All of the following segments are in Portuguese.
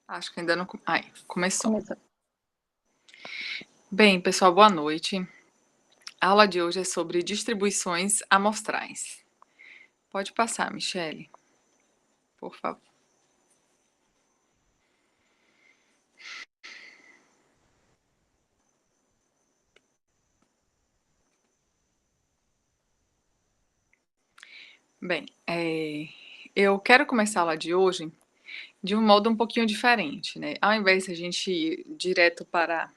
Acho que ainda não. Ai, começou. Começou. Bem, pessoal, boa noite. A aula de hoje é sobre distribuições amostrais. Pode passar, Michele, por favor. Bem, eu quero começar a aula de hoje de um modo um pouquinho diferente, né? Ao invés de a gente ir direto para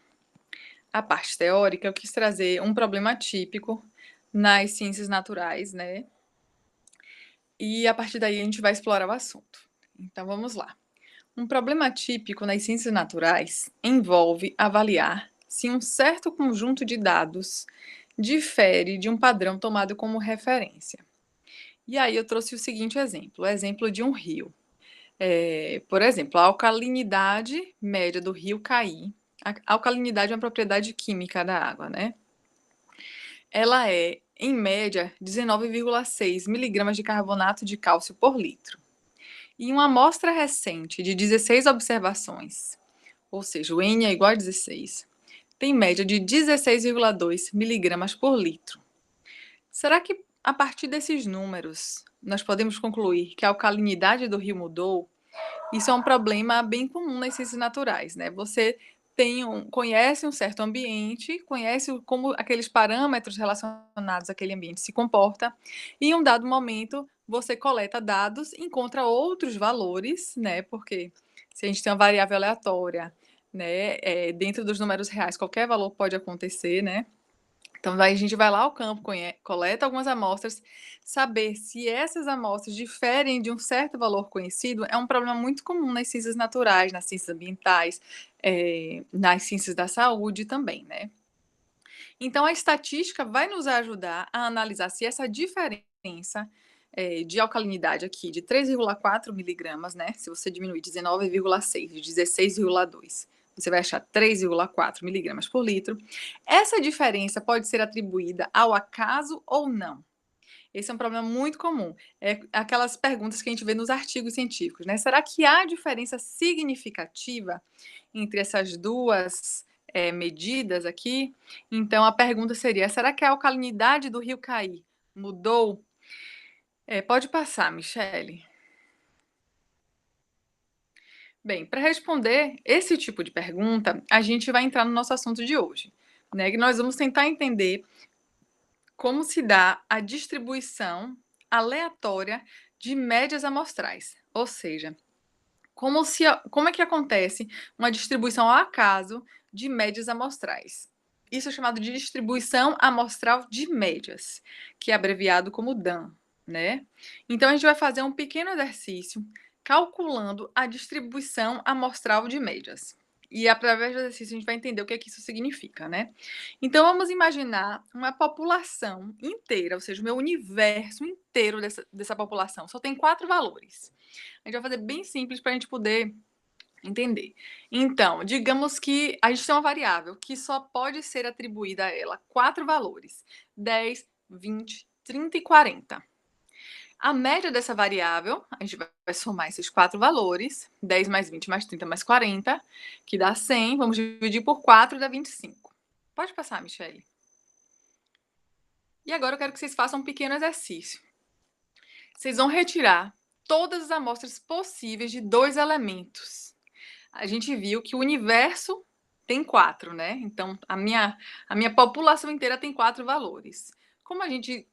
a parte teórica, eu quis trazer um problema típico nas ciências naturais, né? E a partir daí a gente vai explorar o assunto. Então vamos lá. Um problema típico nas ciências naturais envolve avaliar se um certo conjunto de dados difere de um padrão tomado como referência. E aí eu trouxe o seguinte exemplo, o exemplo de um rio. Por exemplo, a alcalinidade média do rio Caí. A alcalinidade é uma propriedade química da água, né? Ela é, em média, 19,6 miligramas de carbonato de cálcio por litro. E uma amostra recente de 16 observações, ou seja, o N é igual a 16, tem média de 16,2 miligramas por litro. Será que, a partir desses números, nós podemos concluir que a alcalinidade do rio mudou? Isso é um problema bem comum nas ciências naturais, né? Você conhece um certo ambiente, conhece como aqueles parâmetros relacionados àquele ambiente se comporta, e em um dado momento você coleta dados, encontra outros valores, né? Porque se a gente tem uma variável aleatória, né, dentro dos números reais, qualquer valor pode acontecer, né? Então, daí a gente vai lá ao campo, coleta algumas amostras, saber se essas amostras diferem de um certo valor conhecido é um problema muito comum nas ciências naturais, nas ciências ambientais, nas ciências da saúde também, né? Então, a estatística vai nos ajudar a analisar se essa diferença de alcalinidade aqui de 3,4 miligramas, né? Se você diminuir 19,6 de 16,2, você vai achar 3,4 miligramas por litro. Essa diferença pode ser atribuída ao acaso ou não. Esse é um problema muito comum. É aquelas perguntas que a gente vê nos artigos científicos, né? Será que há diferença significativa entre essas duas medidas aqui? Então, a pergunta seria: será que a alcalinidade do rio Caí mudou? Pode passar, Michele. Bem, para responder esse tipo de pergunta, a gente vai entrar no nosso assunto de hoje, né? Que nós vamos tentar entender como se dá a distribuição aleatória de médias amostrais, ou seja, como é que acontece uma distribuição ao acaso de médias amostrais. Isso é chamado de distribuição amostral de médias, que é abreviado como DAM, né? Então a gente vai fazer um pequeno exercício calculando a distribuição amostral de médias. E através do exercício a gente vai entender o que é que isso significa, né? Então vamos imaginar uma população inteira, ou seja, o meu universo inteiro dessa população só tem 4 valores. A gente vai fazer bem simples para a gente poder entender. Então, digamos que a gente tem uma variável que só pode ser atribuída a ela 4 valores: 10, 20, 30 e 40. A média dessa variável, a gente vai somar esses 4 valores, 10 mais 20 mais 30 mais 40, que dá 100. Vamos dividir por 4, dá 25. Pode passar, Michele. E agora eu quero que vocês façam um pequeno exercício. Vocês vão retirar todas as amostras possíveis de 2 elementos. A gente viu que o universo tem 4, né? Então, a minha população inteira tem 4 valores. Como a gente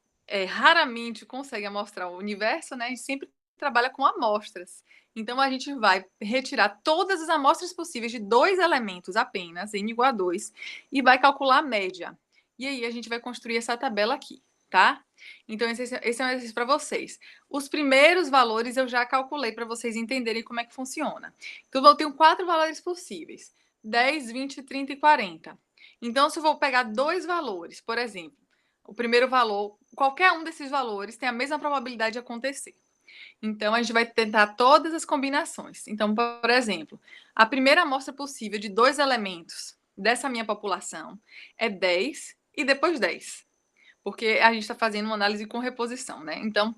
raramente consegue amostrar o universo, né? A gente sempre trabalha com amostras. Então, a gente vai retirar todas as amostras possíveis de 2 elementos apenas, n igual a 2, e vai calcular a média. E aí, a gente vai construir essa tabela aqui, tá? Então, esse é um exercício para vocês. Os primeiros valores eu já calculei para vocês entenderem como é que funciona. Então, eu tenho 4 valores possíveis: 10, 20, 30 e 40. Então, se eu vou pegar 2 valores, por exemplo, o primeiro valor, qualquer um desses valores tem a mesma probabilidade de acontecer. Então, a gente vai tentar todas as combinações. Então, por exemplo, a primeira amostra possível de 2 elementos dessa minha população é 10 e depois 10. Porque a gente está fazendo uma análise com reposição, né? Então,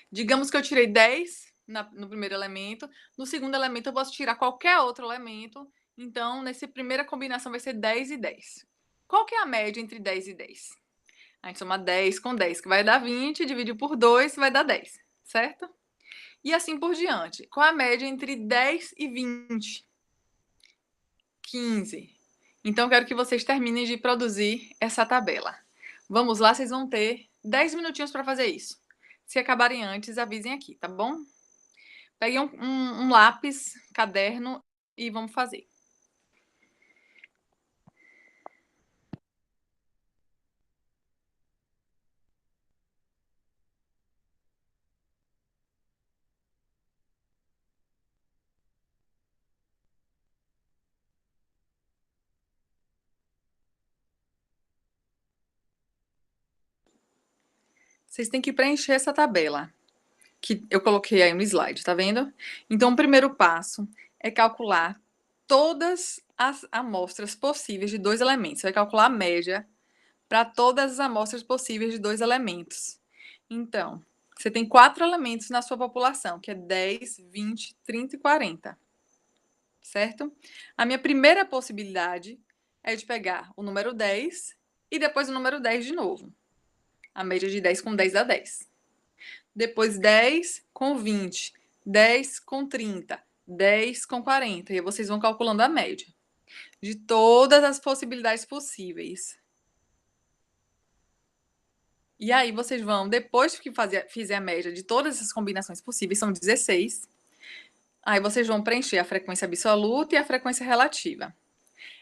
digamos que eu tirei 10 no primeiro elemento. No segundo elemento, eu posso tirar qualquer outro elemento. Então, nessa primeira combinação vai ser 10 e 10. Qual que é a média entre 10 e 10? A gente soma 10 com 10, que vai dar 20, divide por 2, vai dar 10, certo? E assim por diante. Qual a média entre 10 e 20? 15. Então, eu quero que vocês terminem de produzir essa tabela. Vamos lá, vocês vão ter 10 minutinhos para fazer isso. Se acabarem antes, avisem aqui, tá bom? Peguem um lápis, caderno e vamos fazer. Vocês têm que preencher essa tabela que eu coloquei aí no slide, tá vendo? Então, o primeiro passo é calcular todas as amostras possíveis de dois elementos. Você vai calcular a média para todas as amostras possíveis de dois elementos. Então, você tem 4 elementos na sua população, que é 10, 20, 30 e 40, certo? A minha primeira possibilidade é de pegar o número 10 e depois o número 10 de novo. A média de 10 com 10 dá 10. Depois 10 com 20, 10 com 30, 10 com 40. E aí vocês vão calculando a média de todas as possibilidades possíveis. E aí vocês vão, depois que fizer a média de todas essas combinações possíveis, são 16, aí vocês vão preencher a frequência absoluta e a frequência relativa.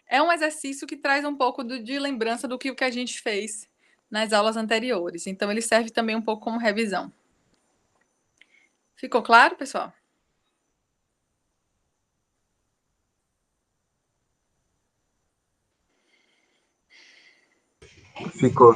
É um exercício que traz um pouco de lembrança do que o que a gente fez nas aulas anteriores. Então, ele serve também um pouco como revisão. Ficou claro, pessoal? Ficou.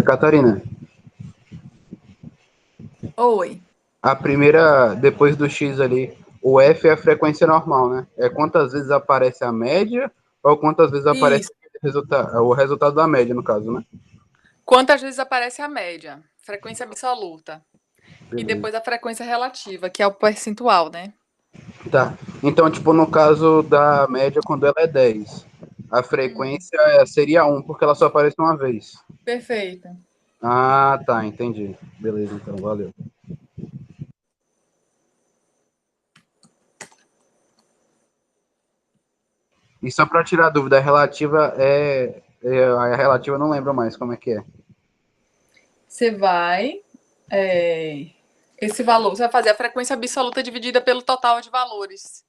Catarina, Oi. a primeira, depois do X ali, o F é a frequência normal, né? É quantas vezes aparece a média ou quantas vezes aparece Isso. o resultado da média, no caso, né? Quantas vezes aparece a média? Frequência absoluta. E Beleza. depois a frequência relativa, que é o percentual, né? Tá. Então, tipo, no caso da média, quando ela é 10, a Hum, frequência seria um porque ela só aparece uma vez. perfeito. Ah, tá, entendi. Beleza, então, valeu. E só para tirar a dúvida, a relativa a relativa eu não lembro mais como é que é. Você vai. é, Esse valor, você vai fazer a frequência absoluta dividida pelo total de valores.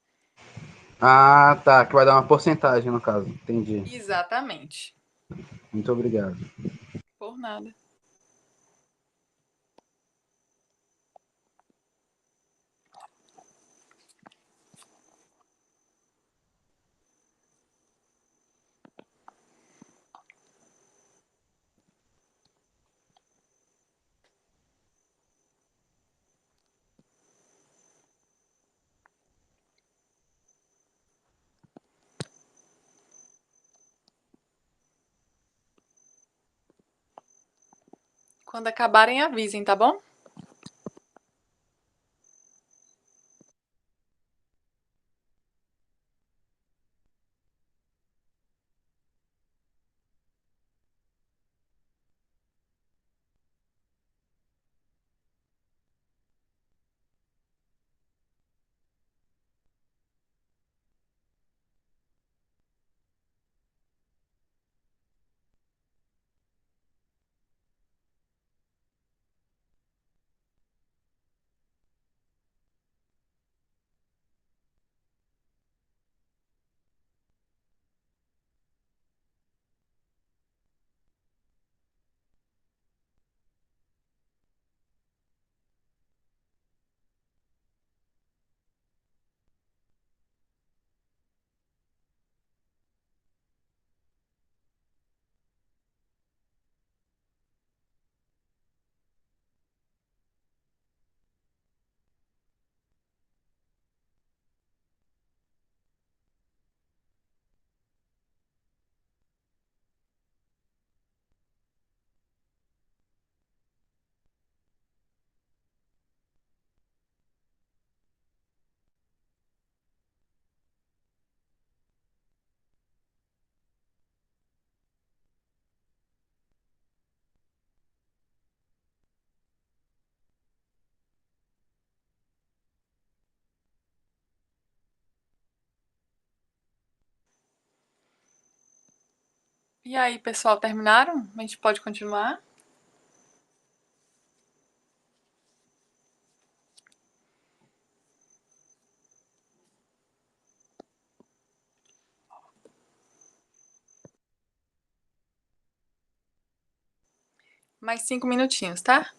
Ah, tá, que vai dar uma porcentagem no caso. Entendi. Exatamente. Muito obrigado. Por nada. Quando acabarem, avisem, tá bom? E aí, pessoal, terminaram? A gente pode continuar? Mais 5 minutinhos, tá?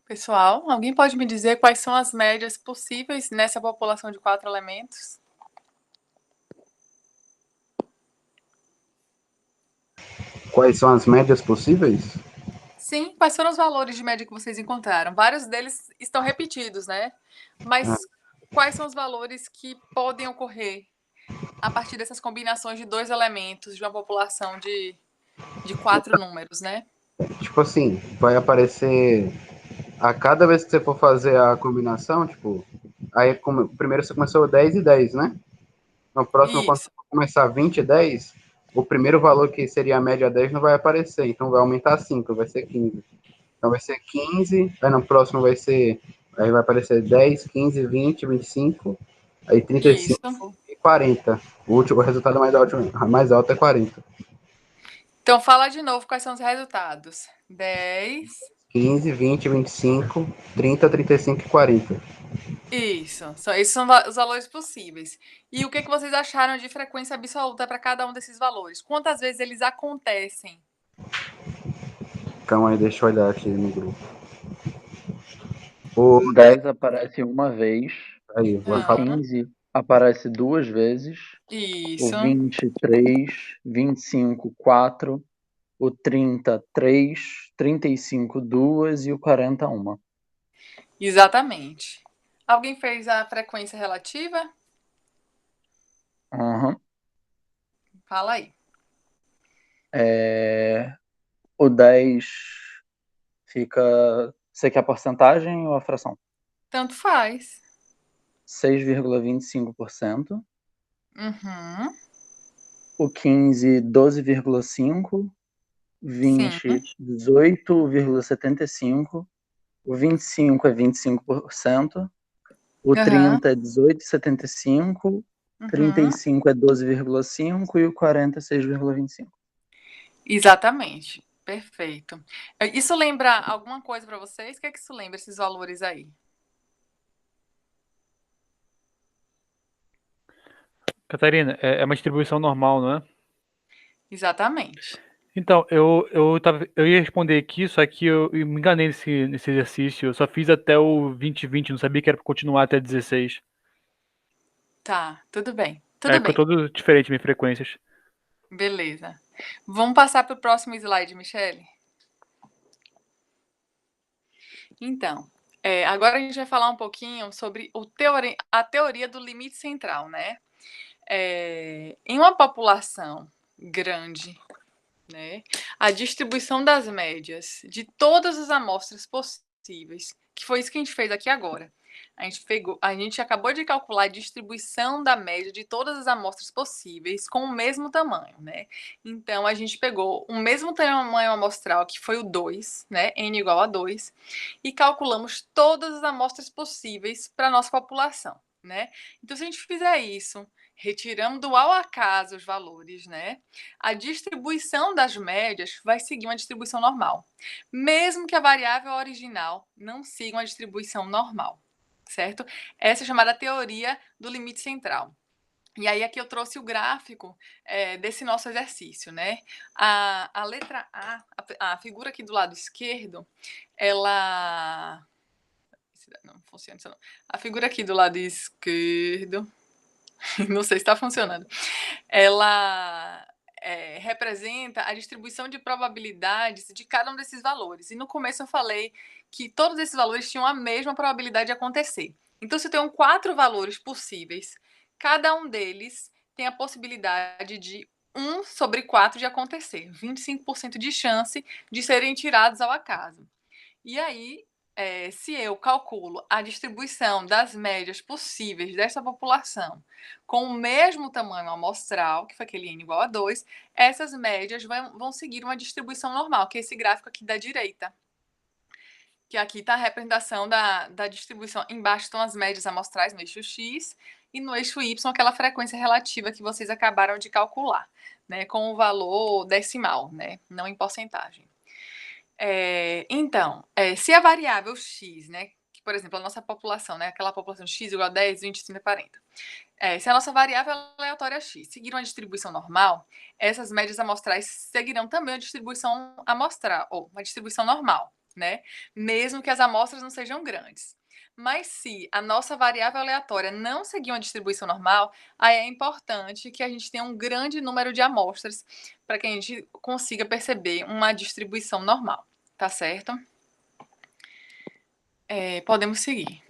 Pessoal, alguém pode me dizer quais são as médias possíveis nessa população de 4 elementos? Quais são as médias possíveis? Sim, quais foram os valores de média que vocês encontraram? Vários deles estão repetidos, né? Ah, Mas quais são os valores que podem ocorrer a partir dessas combinações de 2 elementos de uma população de 4 números, né? tipo assim, vai aparecer a cada vez que você for fazer a combinação, tipo, aí primeiro você começou 10 e 10, né? No próximo, quando você Isso, começar 20 e 10, o primeiro valor que seria a média 10 não vai aparecer, então vai aumentar 5, vai ser 15. Então vai ser 15, aí no próximo aí vai aparecer 10, 15, 20, 25, aí 35 isso. e 40. O resultado mais alto é 40. Então fala de novo quais são os resultados. 10. 15, 20, 25, 30, 35 e 40. Isso. Esses são os valores possíveis. E o que vocês acharam de frequência absoluta para cada um desses valores? Quantas vezes eles acontecem? Calma aí, deixa eu olhar aqui no grupo. O 10 aparece uma vez, Aí, o vou falar. 15 aparece duas vezes, o Isso. 23, 25, 4, o 30, 3, 35, 2 e o 40, 1. Exatamente. Alguém fez a frequência relativa? Uhum. Fala aí. O 10 fica. Você quer a porcentagem ou a fração? Tanto faz. 6,25%. Uhum. O 15, 12,5%. O Sim. 20, 18,75%. O 25 é 25%. O Uhum. 30 é 18,75%. Uhum. 35 é 12,5% e o 40 é 6,25%. Exatamente. Perfeito. Isso lembra alguma coisa para vocês? O que é que isso lembra, esses valores aí? Catarina, é uma distribuição normal, não é? Exatamente. Então, eu ia responder aqui, só que eu me enganei nesse exercício. Eu só fiz até o 2020, não sabia que era para continuar até 16. Tá, tudo bem. Aí Tudo ficou bem. todo diferente minhas frequências. Beleza. Vamos passar para o próximo slide, Michele? Então, agora a gente vai falar um pouquinho sobre a teoria do limite central, né? Em uma população grande, né, a distribuição das médias de todas as amostras possíveis, que foi isso que a gente fez aqui agora. A gente acabou de calcular a distribuição da média de todas as amostras possíveis com o mesmo tamanho, né? Então a gente pegou o mesmo tamanho amostral, que foi o 2, né? N igual a 2, e calculamos todas as amostras possíveis para a nossa população, né? Então, se a gente fizer isso, retirando ao acaso os valores, né? A distribuição das médias vai seguir uma distribuição normal, mesmo que a variável original não siga uma distribuição normal, certo? Essa é chamada teoria do limite central. E aí aqui eu trouxe o gráfico desse nosso exercício, né? A letra a figura aqui do lado esquerdo, ela... Não funciona isso não. A figura aqui do lado esquerdo, não sei se está funcionando, ela representa a distribuição de probabilidades de cada um desses valores. E no começo eu falei que todos esses valores tinham a mesma probabilidade de acontecer. Então, se eu tenho 4 valores possíveis, cada um deles tem a possibilidade de 1 sobre 4 de acontecer, 25% de chance de serem tirados ao acaso. E aí, se eu calculo a distribuição das médias possíveis dessa população com o mesmo tamanho amostral, que foi aquele N igual a 2, essas médias vão seguir uma distribuição normal, que é esse gráfico aqui da direita. Que aqui está a representação da distribuição. Embaixo estão as médias amostrais no eixo X e no eixo Y aquela frequência relativa que vocês acabaram de calcular, né, com o valor decimal, né, não em porcentagem. Então, se a variável x, né, que, por exemplo, a nossa população, né, aquela população x igual a 10, 20, 30, 40, se a nossa variável aleatória x seguir uma distribuição normal, essas médias amostrais seguirão também uma distribuição amostral, ou uma distribuição normal, né? Mesmo que as amostras não sejam grandes. Mas se a nossa variável aleatória não seguir uma distribuição normal, aí é importante que a gente tenha um grande número de amostras para que a gente consiga perceber uma distribuição normal, tá certo? Podemos seguir,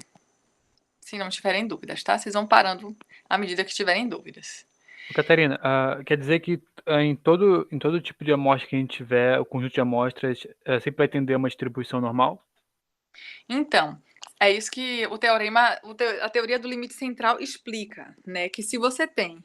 se não tiverem dúvidas, tá? Vocês vão parando à medida que tiverem dúvidas. Catarina, quer dizer que em todo tipo de amostra que a gente tiver, o conjunto de amostras sempre vai atender uma distribuição normal? Então, é isso que o teorema, a teoria do limite central explica, né? Que se você tem,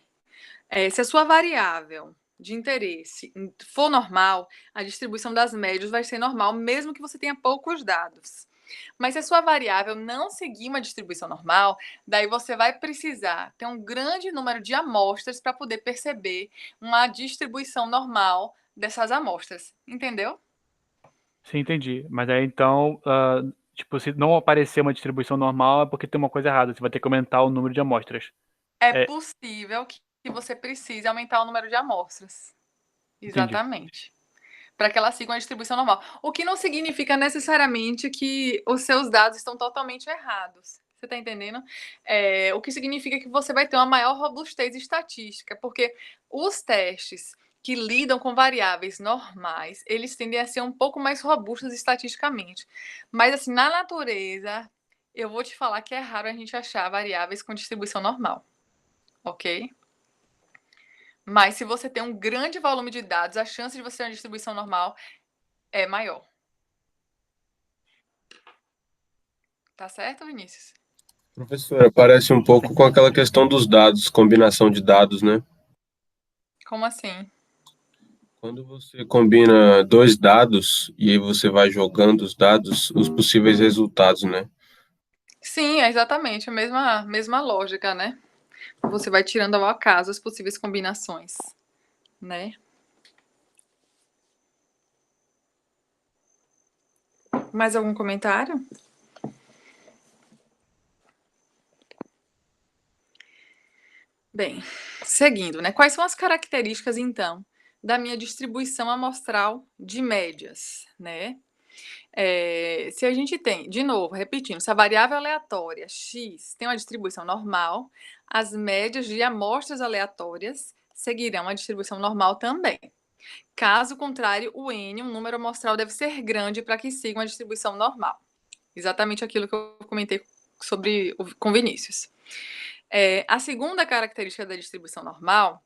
se a sua variável de interesse for normal, a distribuição das médias vai ser normal, mesmo que você tenha poucos dados. Mas se a sua variável não seguir uma distribuição normal, daí você vai precisar ter um grande número de amostras para poder perceber uma distribuição normal dessas amostras. Entendeu? Sim, entendi. Mas aí então, tipo, se não aparecer uma distribuição normal é porque tem uma coisa errada. Você vai ter que aumentar o número de amostras. É É, possível que você precise aumentar o número de amostras. entendi. Exatamente. Para que ela siga uma distribuição normal. O que não significa necessariamente que os seus dados estão totalmente errados. Você está entendendo? O que significa que você vai ter uma maior robustez estatística, porque os testes que lidam com variáveis normais, eles tendem a ser um pouco mais robustos estatisticamente. Mas, assim, na natureza, eu vou te falar que é raro a gente achar variáveis com distribuição normal, ok? Mas se você tem um grande volume de dados, a chance de você ter uma distribuição normal é maior. Tá certo, Vinícius? Professora, parece um pouco com aquela questão dos dados, combinação de dados, né? Como assim? Quando você combina dois dados e aí você vai jogando os dados, os possíveis resultados, né? Sim, é exatamente a mesma lógica, né? Você vai tirando ao acaso as possíveis combinações, né? Mais algum comentário? Bem, seguindo, né? Quais são as características, então, da minha distribuição amostral de médias, né? Se a gente tem, de novo, repetindo, se a variável aleatória x tem uma distribuição normal, as médias de amostras aleatórias seguirão a distribuição normal também. Caso contrário, o n, um número amostral, deve ser grande para que siga uma distribuição normal. Exatamente aquilo que eu comentei com Vinícius. A segunda característica da distribuição normal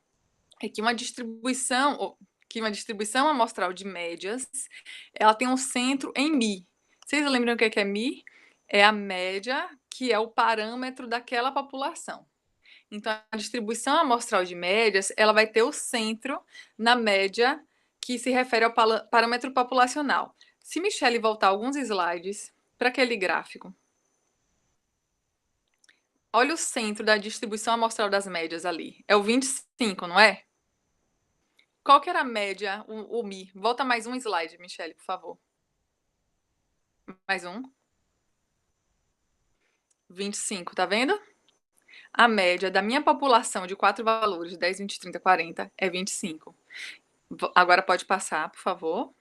é que uma distribuição amostral de médias, ela tem um centro em μ. Vocês lembram o que é μ? É a média, que é o parâmetro daquela população. Então, a distribuição amostral de médias, ela vai ter o centro na média que se refere ao parâmetro populacional. Se Michele voltar alguns slides para aquele gráfico. Olha o centro da distribuição amostral das médias ali. É o 25, não é? Qual que era a média, o Mi? Volta mais um slide, Michele, por favor. Mais um. 25, tá vendo? A média da minha população de 4 valores, 10, 20, 30, 40, é 25. Agora pode passar, por favor.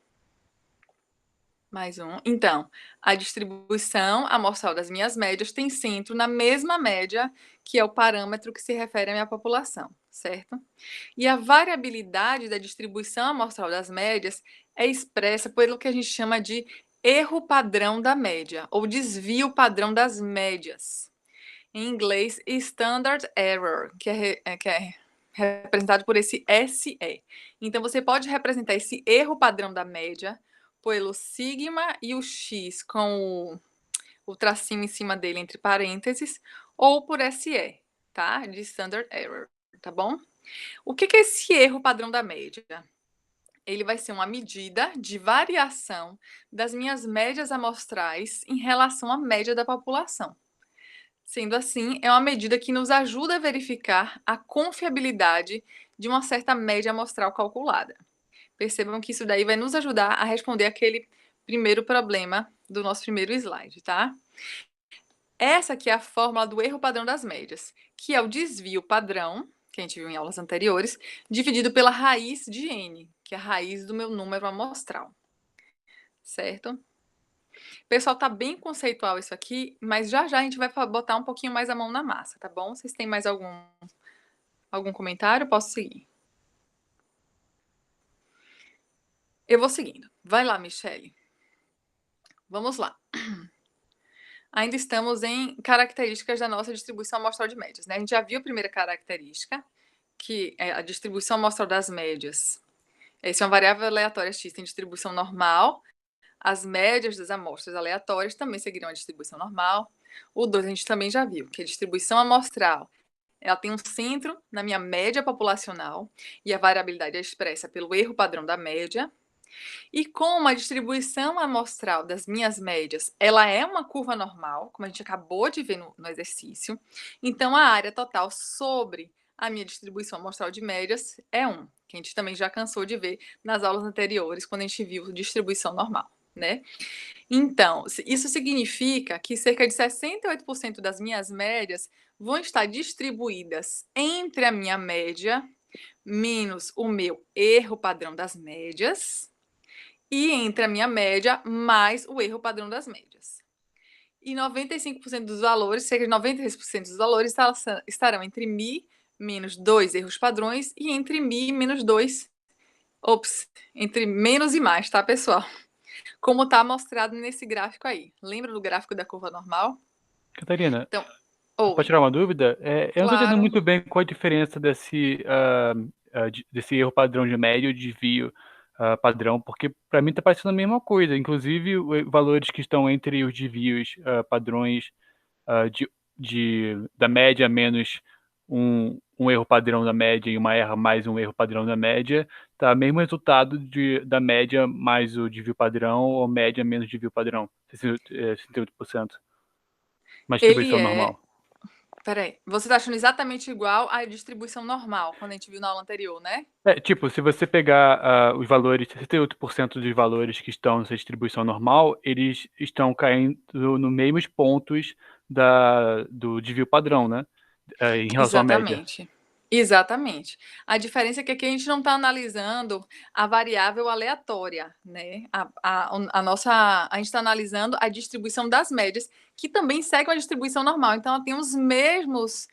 Mais um. Então, a distribuição amostral das minhas médias tem centro na mesma média, que é o parâmetro que se refere à minha população, certo? E a variabilidade da distribuição amostral das médias é expressa pelo que a gente chama de erro padrão da média, ou desvio padrão das médias. Em inglês, Standard Error, que é representado por esse SE. Então, você pode representar esse erro padrão da média pelo sigma e o x com o tracinho em cima dele entre parênteses, ou por SE, tá? De Standard Error, tá bom? O que é esse erro padrão da média? Ele vai ser uma medida de variação das minhas médias amostrais em relação à média da população. Sendo assim, é uma medida que nos ajuda a verificar a confiabilidade de uma certa média amostral calculada. Percebam que isso daí vai nos ajudar a responder aquele primeiro problema do nosso primeiro slide, tá? Essa aqui é a fórmula do erro padrão das médias, que é o desvio padrão, que a gente viu em aulas anteriores, dividido pela raiz de n, que é a raiz do meu número amostral. Certo? O pessoal tá bem conceitual isso aqui, mas já já a gente vai botar um pouquinho mais a mão na massa, tá bom? Vocês têm mais algum comentário? Posso seguir? Eu vou seguindo. Vai lá, Michele. Vamos lá. Ainda estamos em características da nossa distribuição amostral de médias, né? A gente já viu a primeira característica, que é a distribuição amostral das médias. Essa é uma variável aleatória X, tem distribuição normal. As médias das amostras aleatórias também seguirão a distribuição normal. O 2 a gente também já viu, que a distribuição amostral, ela tem um centro na minha média populacional e a variabilidade é expressa pelo erro padrão da média. E como a distribuição amostral das minhas médias, ela é uma curva normal, como a gente acabou de ver no exercício, então a área total sobre a minha distribuição amostral de médias é 1, que a gente também já cansou de ver nas aulas anteriores, quando a gente viu distribuição normal, né? Então, isso significa que cerca de 68% das minhas médias vão estar distribuídas entre a minha média menos o meu erro padrão das médias, e entre a minha média mais o erro padrão das médias. E 95% dos valores, cerca de 93% dos valores estarão entre mi menos 2 erros padrões e entre mi menos 2, entre menos e mais, tá, pessoal? Como está mostrado nesse gráfico aí. Lembra do gráfico da curva normal? Catarina, Então, pode tirar uma dúvida? Eu não estou entendendo claro. muito bem qual a diferença desse erro padrão de média e o desvio padrão, porque para mim está parecendo a mesma coisa. Inclusive, valores que estão entre os desvios padrões da média menos um erro padrão da média e uma erra mais um erro padrão da média, tá mesmo resultado da média mais o desvio padrão ou média menos desvio padrão, 68%. Uma distribuição normal. Peraí, você está achando exatamente igual à distribuição normal, quando a gente viu na aula anterior, né? Tipo, se você pegar os valores, 68% dos valores que estão nessa distribuição normal, eles estão caindo nos mesmos pontos do desvio padrão, né? Em relação à média. Exatamente. A diferença é que aqui a gente não está analisando a variável aleatória, né? A gente está analisando a distribuição das médias, que também segue uma distribuição normal. Então, ela tem os mesmos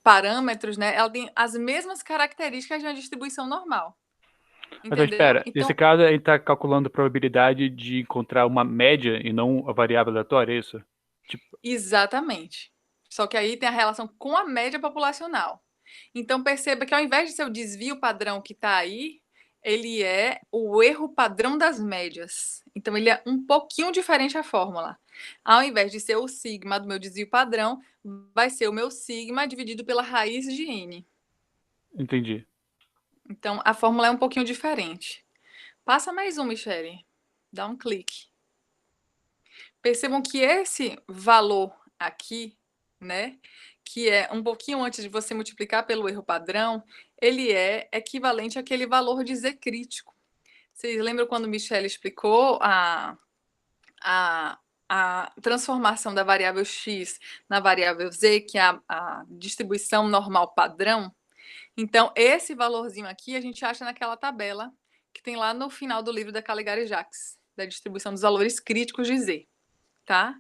parâmetros, né? Ela tem as mesmas características de uma distribuição normal. Mas Entendeu? espera, Então, nesse caso a gente está calculando a probabilidade de encontrar uma média e não a variável aleatória, é isso? exatamente. Só que aí tem a relação com a média populacional. Então, perceba que ao invés de ser o desvio padrão que está aí, ele é o erro padrão das médias. Então, ele é um pouquinho diferente a fórmula. Ao invés de ser o sigma do meu desvio padrão, vai ser o meu sigma dividido pela raiz de n. Entendi. Então, a fórmula é um pouquinho diferente. Passa mais um, Michele. Dá um clique. Percebam que esse valor aqui, né, que é um pouquinho antes de você multiplicar pelo erro padrão, ele é equivalente àquele valor de Z crítico. Vocês lembram quando Michele explicou a transformação da variável x na variável z, que é a distribuição normal padrão? Então, esse valorzinho aqui a gente acha naquela tabela que tem lá no final do livro da Caligari Jacques, da distribuição dos valores críticos de Z, tá?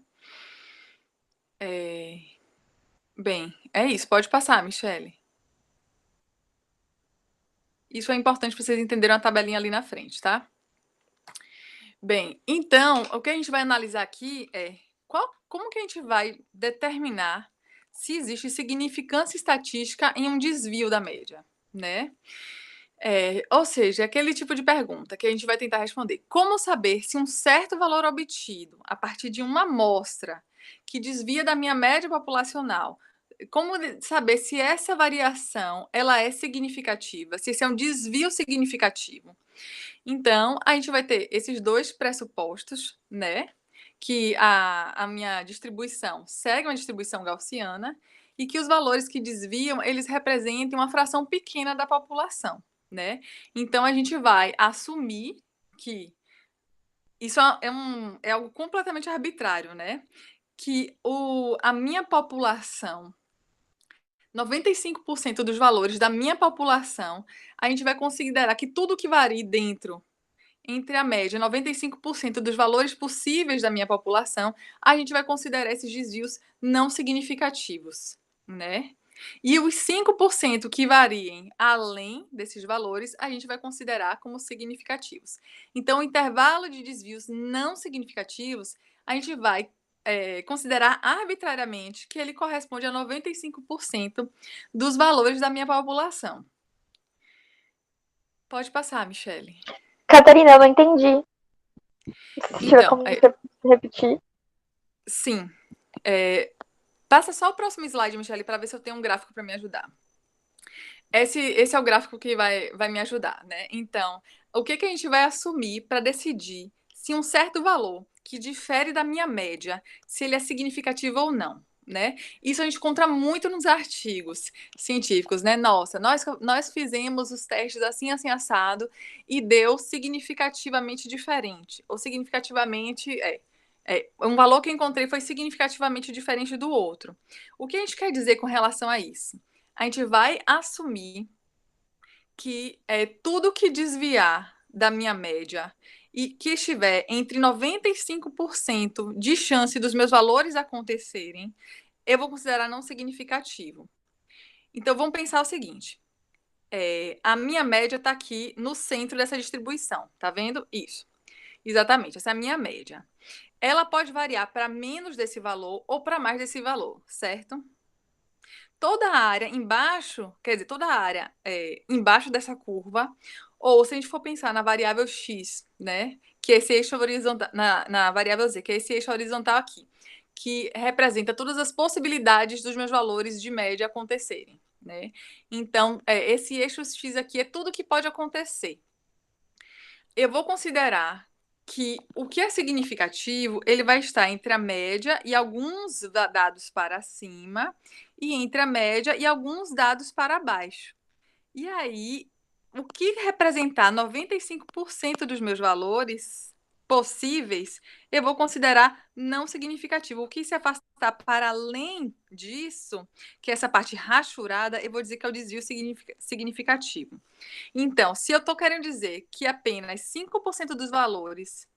Bem, é isso. Pode passar, Michele. Isso é importante para vocês entenderem a tabelinha ali na frente, tá? Bem, então, o que a gente vai analisar aqui é como que a gente vai determinar se existe significância estatística em um desvio da média, né? Ou seja, aquele tipo de pergunta que a gente vai tentar responder. Como saber se um certo valor obtido a partir de uma amostra que desvia da minha média populacional, como saber se essa variação ela é significativa, se esse é um desvio significativo? Então, a gente vai ter esses dois pressupostos, né? Que a minha distribuição segue uma distribuição gaussiana e que os valores que desviam, eles representem uma fração pequena da população, né? Então, a gente vai assumir que isso é algo completamente arbitrário, né? Que a minha população, 95% dos valores da minha população, a gente vai considerar que tudo que varie dentro entre a média, 95% dos valores possíveis da minha população, a gente vai considerar esses desvios não significativos, né? E os 5% que variem além desses valores, a gente vai considerar como significativos. Então, o intervalo de desvios não significativos, a gente vai considerar arbitrariamente que ele corresponde a 95% dos valores da minha população. Pode passar, Michele. Catarina, eu não entendi. Se tiver Então, como você repetir. Sim. Passa só o próximo slide, Michele, para ver se eu tenho um gráfico para me ajudar. Esse é o gráfico que vai me ajudar, né? Então, o que a gente vai assumir para decidir se um certo valor que difere da minha média, se ele é significativo ou não, né? Isso a gente encontra muito nos artigos científicos, né? Nossa, nós fizemos os testes assim, assim, assado, e deu significativamente diferente. Ou significativamente, um valor que eu encontrei foi significativamente diferente do outro. O que a gente quer dizer com relação a isso? A gente vai assumir que tudo que desviar da minha média e que estiver entre 95% de chance dos meus valores acontecerem, eu vou considerar não significativo. Então, vamos pensar o seguinte. A minha média está aqui no centro dessa distribuição. Tá vendo? Isso. Exatamente, essa é a minha média. Ela pode variar para menos desse valor ou para mais desse valor, certo? Toda a área embaixo, quer dizer, toda a área embaixo dessa curva, ou se a gente for pensar na variável x, né, que é esse eixo horizontal, na variável z, que é esse eixo horizontal aqui, que representa todas as possibilidades dos meus valores de média acontecerem, né? Então, esse eixo x aqui é tudo que pode acontecer. Eu vou considerar que o que é significativo, ele vai estar entre a média e alguns dados para cima, e entre a média e alguns dados para baixo. E aí, o que representar 95% dos meus valores possíveis, eu vou considerar não significativo. O que se afastar para além disso, que é essa parte rachurada, eu vou dizer que é o desvio significativo. Então, se eu estou querendo dizer que apenas 5% dos valores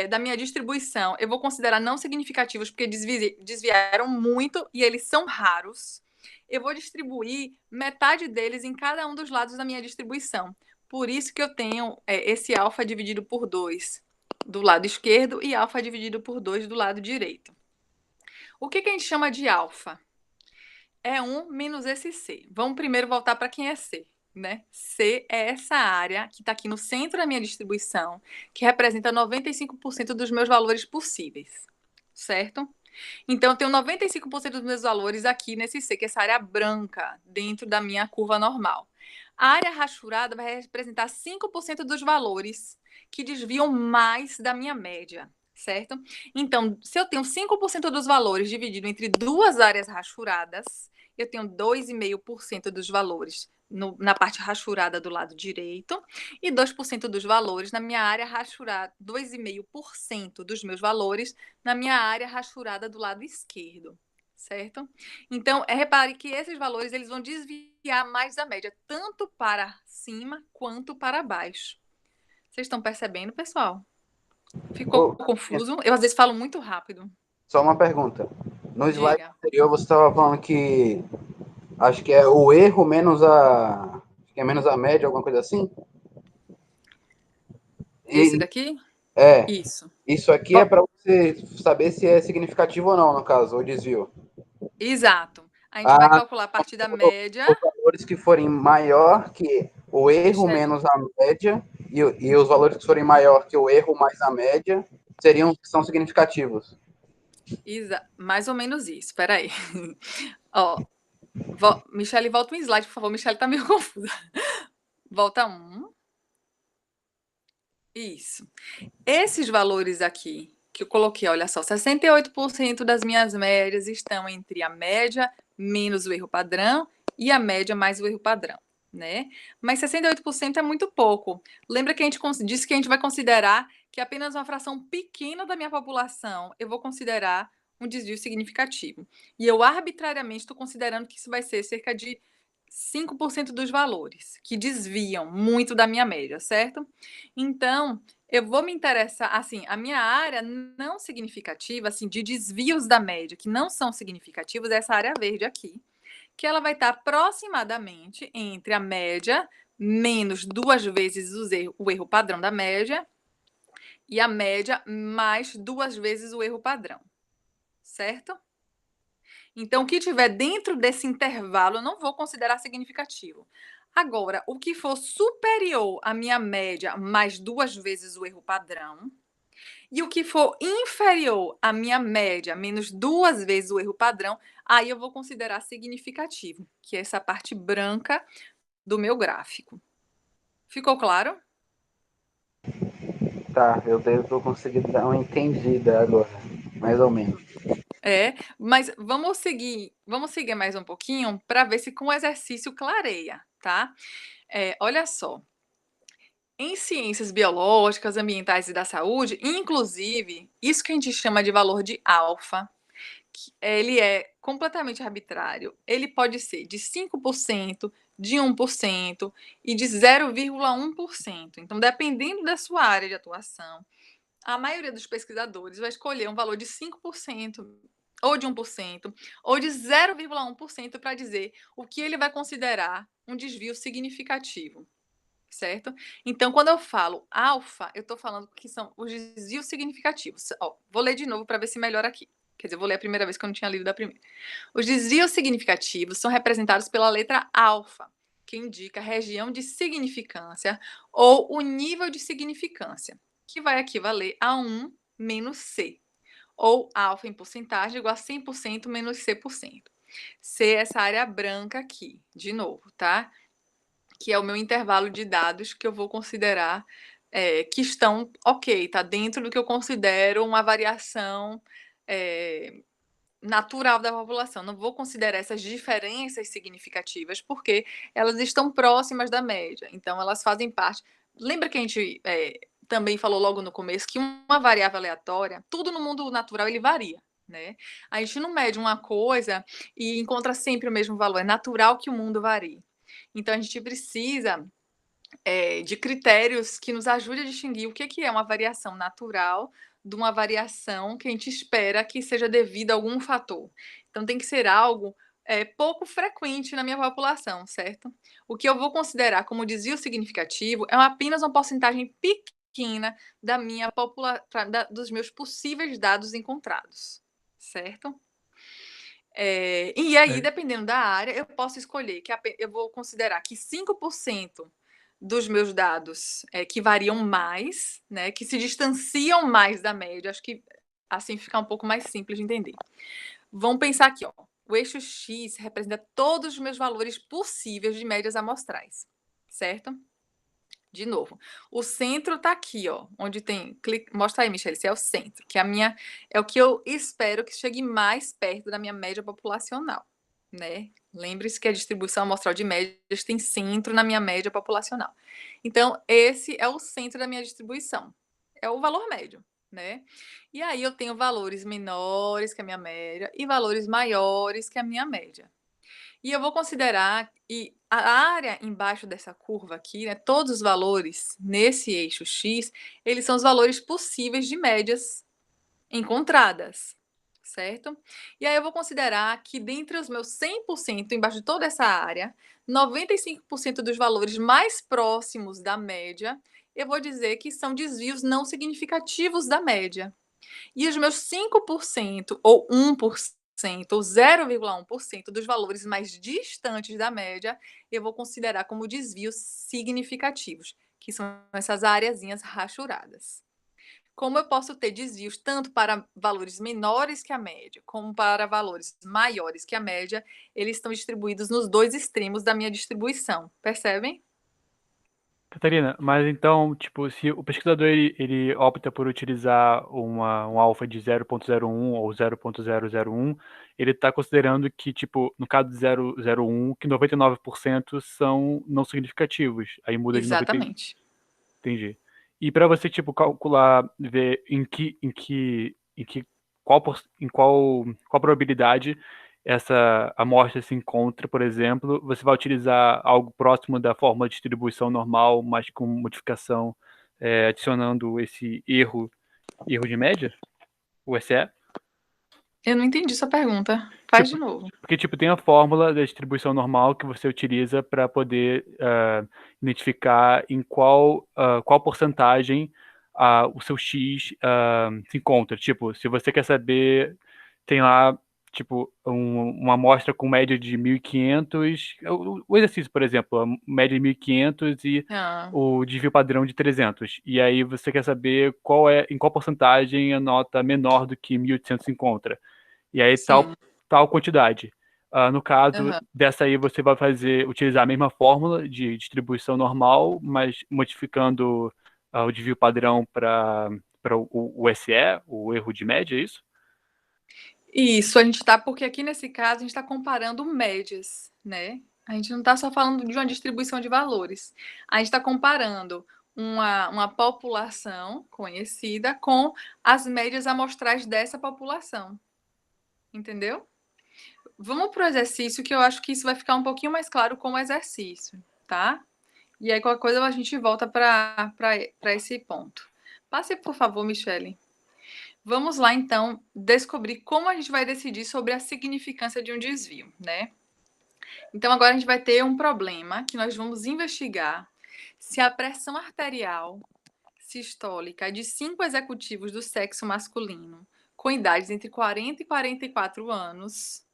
da minha distribuição eu vou considerar não significativos porque desviaram muito e eles são raros, eu vou distribuir metade deles em cada um dos lados da minha distribuição. Por isso que eu tenho esse alfa dividido por 2 do lado esquerdo e alfa dividido por 2 do lado direito. O que a gente chama de alfa? É 1 menos esse C. Vamos primeiro voltar para quem é C. Né? C é essa área que está aqui no centro da minha distribuição, que representa 95% dos meus valores possíveis, certo? Então, eu tenho 95% dos meus valores aqui nesse C, que é essa área branca, dentro da minha curva normal. A área rachurada vai representar 5% dos valores que desviam mais da minha média, certo? Então, se eu tenho 5% dos valores dividido entre duas áreas rachuradas, eu tenho 2,5% dos valores na parte rachurada do lado direito e 2% dos valores na minha área rachurada, 2,5% dos meus valores na minha área rachurada do lado esquerdo, certo? Então, repare que esses valores eles vão desviar mais da média, tanto para cima quanto para baixo. Vocês estão percebendo, pessoal? Ficou confuso? Eu, às vezes, falo muito rápido. Só uma pergunta. No slide Diga. anterior, você estava falando que acho que é o erro menos a média, alguma coisa assim? Esse daqui? É. Isso. Isso aqui é para você saber se é significativo ou não, no caso, o desvio. Exato. A gente vai calcular a partir da média. Os valores que forem maior que o erro menos a média e os valores que forem maior que o erro mais a média são significativos. Mais ou menos isso. Espera aí. Ó, Michele, volta um slide, por favor. Michele tá meio confusa. Volta um. Isso. Esses valores aqui que eu coloquei, olha só, 68% das minhas médias estão entre a média menos o erro padrão e a média mais o erro padrão, né? Mas 68% é muito pouco. Lembra que a gente disse que a gente vai considerar que apenas uma fração pequena da minha população eu vou considerar um desvio significativo. E eu arbitrariamente estou considerando que isso vai ser cerca de 5% dos valores que desviam muito da minha média, certo? Então, eu vou me interessar, assim, a minha área não significativa, assim, de desvios da média, que não são significativos, é essa área verde aqui, que ela vai estar aproximadamente entre a média menos 2 vezes o erro padrão da média e a média mais 2 vezes o erro padrão, certo? Então, o que tiver dentro desse intervalo, eu não vou considerar significativo. Agora, o que for superior à minha média mais 2 vezes o erro padrão, e o que for inferior à minha média menos 2 vezes o erro padrão, aí eu vou considerar significativo, que é essa parte branca do meu gráfico. Ficou claro? Tá, eu devo conseguir dar uma entendida agora, mais ou menos. Mas vamos seguir mais um pouquinho para ver se com o exercício clareia, tá? Olha só. Em ciências biológicas, ambientais e da saúde, inclusive, isso que a gente chama de valor de alfa, ele é completamente arbitrário. Ele pode ser de 5%, de 1% e de 0,1%. Então, dependendo da sua área de atuação, a maioria dos pesquisadores vai escolher um valor de 5%, ou de 1%, ou de 0,1% para dizer o que ele vai considerar um desvio significativo. Certo? Então, quando eu falo alfa, eu estou falando que são os desvios significativos. Ó, vou ler de novo para ver se melhora aqui. Quer dizer, eu vou ler a primeira vez que eu não tinha lido da primeira. Os desvios significativos são representados pela letra alfa, que indica a região de significância ou o nível de significância, que vai equivaler a 1 menos C, ou alfa em porcentagem igual a 100% menos C%. C é essa área branca aqui, de novo, tá? Que é o meu intervalo de dados que eu vou considerar que estão ok, está dentro do que eu considero uma variação natural da população. Não vou considerar essas diferenças significativas, porque elas estão próximas da média. Então, elas fazem parte. Lembra que a gente também falou logo no começo que uma variável aleatória, tudo no mundo natural ele varia. Né? A gente não mede uma coisa e encontra sempre o mesmo valor. É natural que o mundo varie. Então, a gente precisa de critérios que nos ajudem a distinguir o que é uma variação natural de uma variação que a gente espera que seja devida a algum fator. Então, tem que ser algo pouco frequente na minha população, certo? O que eu vou considerar como desvio significativo é apenas uma porcentagem pequena da minha dos meus possíveis dados encontrados, certo? E aí, dependendo da área, eu posso escolher que eu vou considerar que 5% dos meus dados que variam mais, né, que se distanciam mais da média, acho que assim fica um pouco mais simples de entender. Vamos pensar aqui, ó, o eixo X representa todos os meus valores possíveis de médias amostrais, certo? De novo, o centro está aqui, ó, onde tem. Mostra aí, Michelle, esse é o centro, que é o que eu espero que chegue mais perto da minha média populacional, né? Lembre-se que a distribuição amostral de médias tem centro na minha média populacional. Então, esse é o centro da minha distribuição, é o valor médio, né? E aí eu tenho valores menores que a minha média e valores maiores que a minha média. E eu vou considerar e a área embaixo dessa curva aqui, né, todos os valores nesse eixo X, eles são os valores possíveis de médias encontradas, certo? E aí eu vou considerar que dentre os meus 100% embaixo de toda essa área, 95% dos valores mais próximos da média, eu vou dizer que são desvios não significativos da média. E os meus 5% ou 1% ou 0,1% dos valores mais distantes da média, eu vou considerar como desvios significativos, que são essas areazinhas rachuradas. Como eu posso ter desvios tanto para valores menores que a média, como para valores maiores que a média, eles estão distribuídos nos dois extremos da minha distribuição. Percebem? Catarina, mas então, tipo, se o pesquisador ele opta por utilizar um alfa de 0,01 ou 0,001, ele está considerando que, tipo, no caso de 0,01, que 99% são não significativos. Aí muda de 90. Exatamente. Entendi. E para você, tipo, calcular, ver qual probabilidade essa amostra se encontra, por exemplo, você vai utilizar algo próximo da fórmula de distribuição normal, mas com modificação, adicionando esse erro de média, o SE? Eu não entendi sua pergunta. Faz de novo. Porque, tipo, tem a fórmula da distribuição normal que você utiliza para poder identificar em qual porcentagem o seu X se encontra. Tipo, se você quer saber, tem lá, tipo, uma amostra com média de 1.500, o exercício, por exemplo, a média de 1.500 e o desvio padrão de 300. E aí você quer saber em qual porcentagem a nota menor do que 1.800 se encontra. E aí tal quantidade. No caso dessa aí, você vai utilizar a mesma fórmula de distribuição normal, mas modificando o desvio padrão para o SE, o erro de média, é isso? Isso, porque aqui nesse caso a gente está comparando médias, né? A gente não está só falando de uma distribuição de valores. A gente está comparando uma população conhecida com as médias amostrais dessa população. Entendeu? Vamos para o exercício, que eu acho que isso vai ficar um pouquinho mais claro como exercício, tá? E aí, qualquer coisa, a gente volta para esse ponto. Passe, por favor, Michele. Vamos lá, então, descobrir como a gente vai decidir sobre a significância de um desvio, né? Então, agora a gente vai ter um problema que nós vamos investigar se a pressão arterial sistólica de 5 executivos do sexo masculino com idades entre 40 e 44 anos,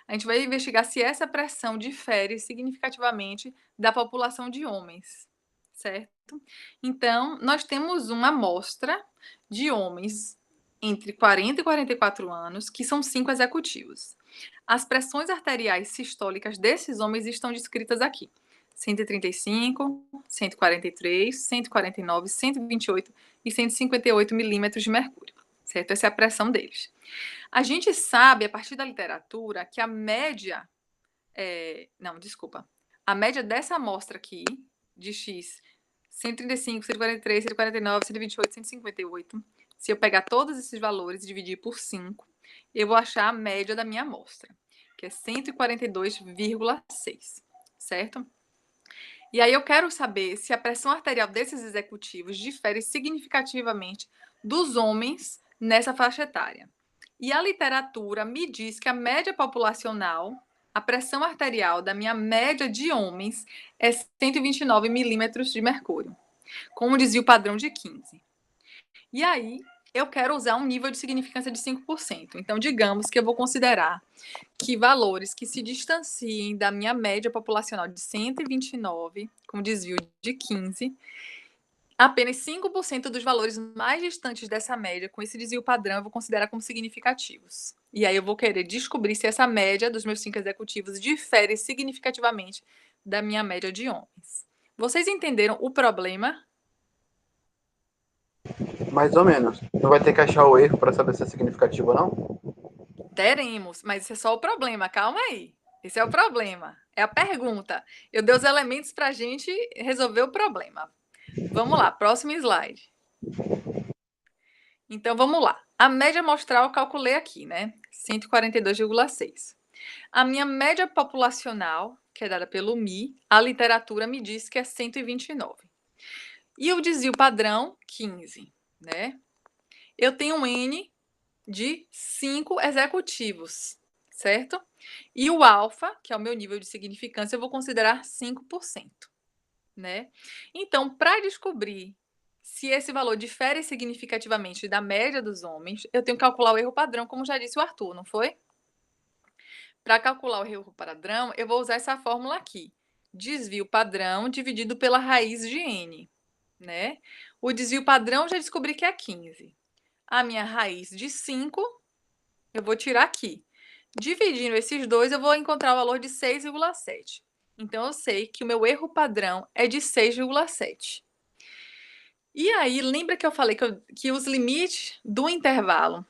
a gente vai investigar se essa pressão difere significativamente da população de homens, certo? Então, nós temos uma amostra de homens entre 40 e 44 anos, que são 5 executivos. As pressões arteriais sistólicas desses homens estão descritas aqui: 135, 143, 149, 128 e 158 milímetros de mercúrio, certo? Essa é a pressão deles. A gente sabe, a partir da literatura, que a média... A média dessa amostra aqui, de X, 135, 143, 149, 128, 158, se eu pegar todos esses valores e dividir por 5, eu vou achar a média da minha amostra, que é 142,6, certo? E aí eu quero saber se a pressão arterial desses executivos difere significativamente dos homens nessa faixa etária. E a literatura me diz que a média populacional, a pressão arterial da minha média de homens é 129 milímetros de mercúrio, com um desvio padrão de 15. E aí, eu quero usar um nível de significância de 5%. Então, digamos que eu vou considerar que valores que se distanciem da minha média populacional de 129, com desvio de 15, apenas 5% dos valores mais distantes dessa média, com esse desvio padrão, eu vou considerar como significativos. E aí eu vou querer descobrir se essa média dos meus 5 executivos difere significativamente da minha média de homens. Vocês entenderam o problema? Mais ou menos. Não vai ter que achar o erro para saber se é significativo ou não? Teremos, mas esse é só o problema. Calma aí. Esse é o problema. É a pergunta. Eu dei os elementos para a gente resolver o problema. Vamos lá, próximo slide. Então, vamos lá. A média amostral eu calculei aqui, né? 142,6. A minha média populacional, que é dada pelo MI, a literatura me diz que é 129. E o desvio padrão, 15, né? Eu tenho um N de 5 executivos, certo? E o alfa, que é o meu nível de significância, eu vou considerar 5%, né? Então, para descobrir se esse valor difere significativamente da média dos homens, eu tenho que calcular o erro padrão, como já disse o Arthur, não foi? Para calcular o erro padrão, eu vou usar essa fórmula aqui. Desvio padrão dividido pela raiz de N, né? O desvio padrão já descobri que é 15. A minha raiz de 5, eu vou tirar aqui. Dividindo esses dois, eu vou encontrar o valor de 6,7. Então, eu sei que o meu erro padrão é de 6,7. E aí, lembra que eu falei que os limites do intervalo,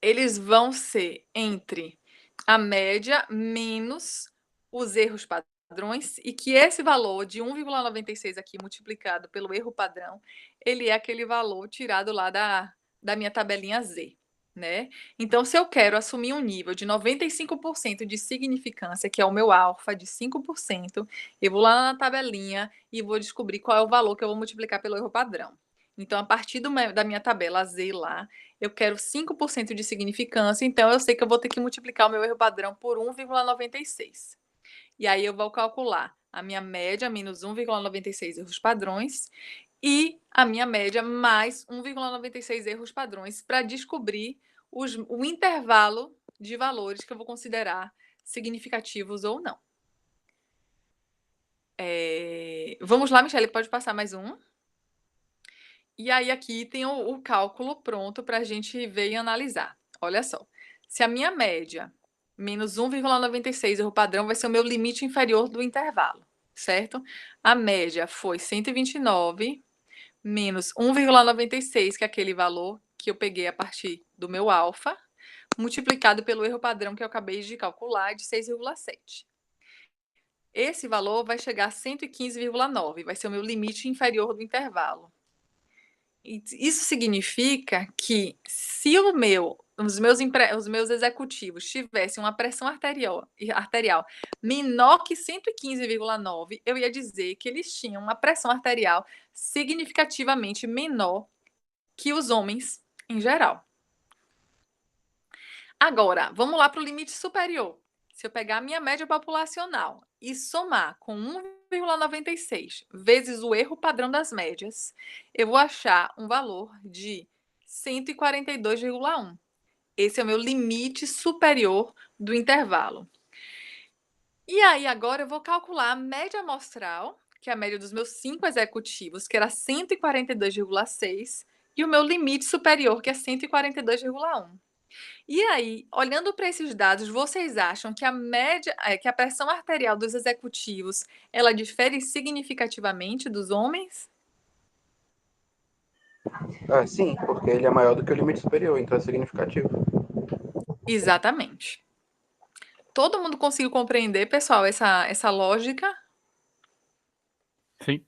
eles vão ser entre a média menos os erros padrões, e que esse valor de 1,96 aqui multiplicado pelo erro padrão, ele é aquele valor tirado lá da minha tabelinha Z, né? Então, se eu quero assumir um nível de 95% de significância, que é o meu alfa de 5%, eu vou lá na tabelinha e vou descobrir qual é o valor que eu vou multiplicar pelo erro padrão. Então, a partir da minha tabela Z lá, eu quero 5% de significância, então eu sei que eu vou ter que multiplicar o meu erro padrão por 1,96. E aí eu vou calcular a minha média menos 1,96 erros padrões e a minha média mais 1,96 erros padrões para descobrir o intervalo de valores que eu vou considerar significativos ou não. Vamos lá, Michele, pode passar mais um? E aí aqui tem o cálculo pronto para a gente ver e analisar. Olha só, se a minha média menos 1,96 erro padrão vai ser o meu limite inferior do intervalo, certo? A média foi 129 menos 1,96, que é aquele valor que eu peguei a partir do meu alfa, multiplicado pelo erro padrão que eu acabei de calcular, de 6,7. Esse valor vai chegar a 115,9, vai ser o meu limite inferior do intervalo. Isso significa que se os meus executivos tivessem uma pressão arterial menor que 115,9, eu ia dizer que eles tinham uma pressão arterial significativamente menor que os homens em geral. Agora, vamos lá para o limite superior. Se eu pegar a minha média populacional e somar com 1,96 vezes o erro padrão das médias, eu vou achar um valor de 142,1. Esse é o meu limite superior do intervalo. E aí, agora eu vou calcular a média amostral, que é a média dos meus 5 executivos, que era 142,6, e o meu limite superior, que é 142,1. E aí, olhando para esses dados, vocês acham que a média, que a pressão arterial dos executivos, ela difere significativamente dos homens? Sim, porque ele é maior do que o limite superior, então é significativo. Exatamente. Todo mundo conseguiu compreender, pessoal, essa lógica? Sim.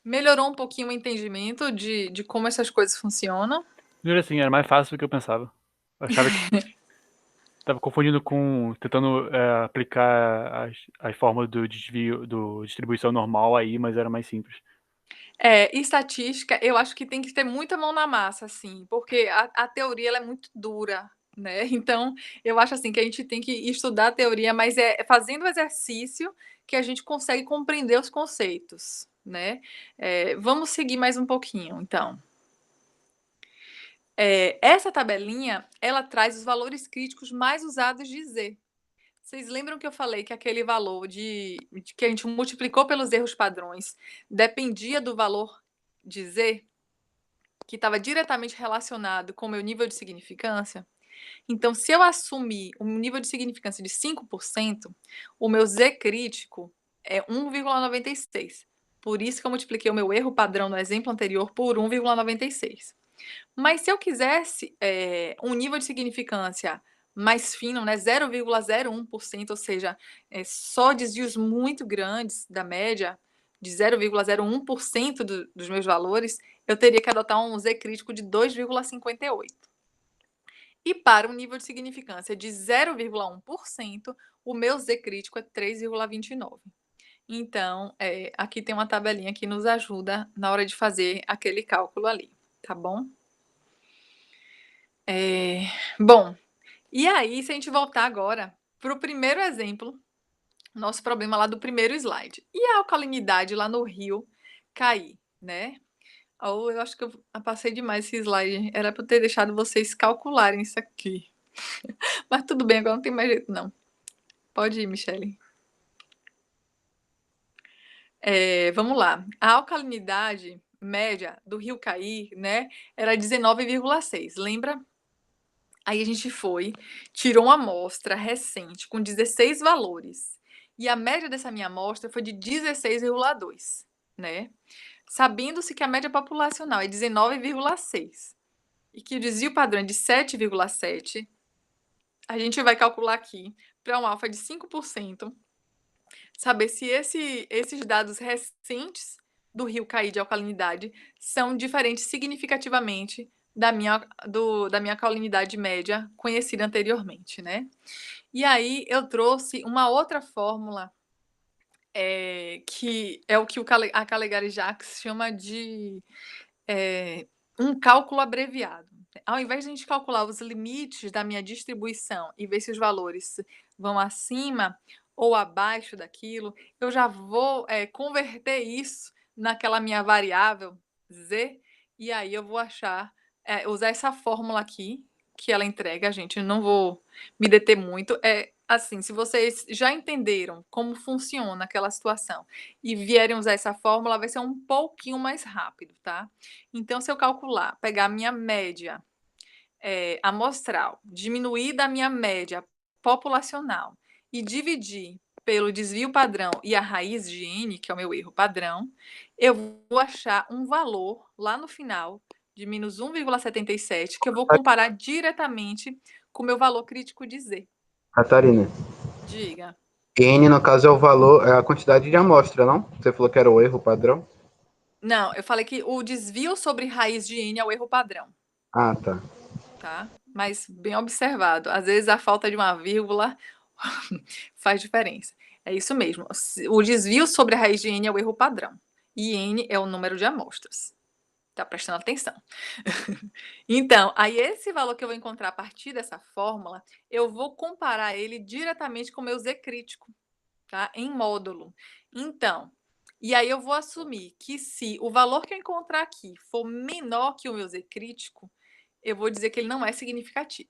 Melhorou um pouquinho o entendimento de como essas coisas funcionam? Juro assim, era mais fácil do que eu pensava. Eu achava que tava confundindo com tentando aplicar as fórmulas do desvio, do distribuição normal aí, mas era mais simples. Estatística, eu acho que tem que ter muita mão na massa, assim, porque a teoria ela é muito dura, né? Então, eu acho assim que a gente tem que estudar a teoria, mas é fazendo o exercício que a gente consegue compreender os conceitos, né? Vamos seguir mais um pouquinho, então. Essa tabelinha, ela traz os valores críticos mais usados de Z. Vocês lembram que eu falei que aquele valor que a gente multiplicou pelos erros padrões dependia do valor de Z, que estava diretamente relacionado com o meu nível de significância? Então, se eu assumir um nível de significância de 5%, o meu Z crítico é 1,96. Por isso que eu multipliquei o meu erro padrão no exemplo anterior por 1,96. Mas se eu quisesse um nível de significância mais fino, né, 0,01%, ou seja, só desvios muito grandes da média, de 0,01% dos meus valores, eu teria que adotar um Z crítico de 2,58. E para um nível de significância de 0,1%, o meu Z crítico é 3,29. Então, aqui tem uma tabelinha que nos ajuda na hora de fazer aquele cálculo ali, tá bom? Bom, e aí, se a gente voltar agora para o primeiro exemplo, nosso problema lá do primeiro slide. E a alcalinidade lá no rio cair, né? Ou eu acho que eu passei demais esse slide. Era para eu ter deixado vocês calcularem isso aqui. Mas tudo bem, agora não tem mais jeito, não. Pode ir, Michele. Vamos lá. A alcalinidade média do rio cair, né, era 19,6. Lembra? Aí a gente tirou uma amostra recente com 16 valores. E a média dessa minha amostra foi de 16,2, né? Sabendo-se que a média populacional é 19,6 e que o desvio padrão é de 7,7, a gente vai calcular aqui para um alfa de 5%, saber se esses dados recentes do rio cair de alcalinidade são diferentes significativamente da minha caulinidade média conhecida anteriormente, né? E aí eu trouxe uma outra fórmula, que é o que a Calegari-Jacques chama de um cálculo abreviado. Ao invés de a gente calcular os limites da minha distribuição e ver se os valores vão acima ou abaixo daquilo, eu já vou converter isso naquela minha variável z, e aí eu vou usar essa fórmula aqui que ela entrega, gente. Eu não vou me deter muito. Assim, se vocês já entenderam como funciona aquela situação e vierem usar essa fórmula, vai ser um pouquinho mais rápido, tá? Então, se eu calcular, pegar a minha média amostral, diminuir da minha média populacional e dividir pelo desvio padrão e a raiz de n, que é o meu erro padrão, eu vou achar um valor lá no final de menos 1,77, que eu vou comparar diretamente com o meu valor crítico de z. Catarina, Diga. N, no caso, é o valor, é a quantidade de amostra, não? Você falou que era o erro padrão? Não, eu falei que o desvio sobre raiz de n é o erro padrão, Ah, tá. tá? Mas bem observado. Às vezes a falta de uma vírgula faz diferença. É isso mesmo. O desvio sobre a raiz de n é o erro padrão. E n é o número de amostras. Tá prestando atenção. Então, aí esse valor que eu vou encontrar a partir dessa fórmula, eu vou comparar ele diretamente com o meu z crítico, tá? Em módulo. Então, e aí eu vou assumir que se o valor que eu encontrar aqui for menor que o meu z crítico, eu vou dizer que ele não é significativo.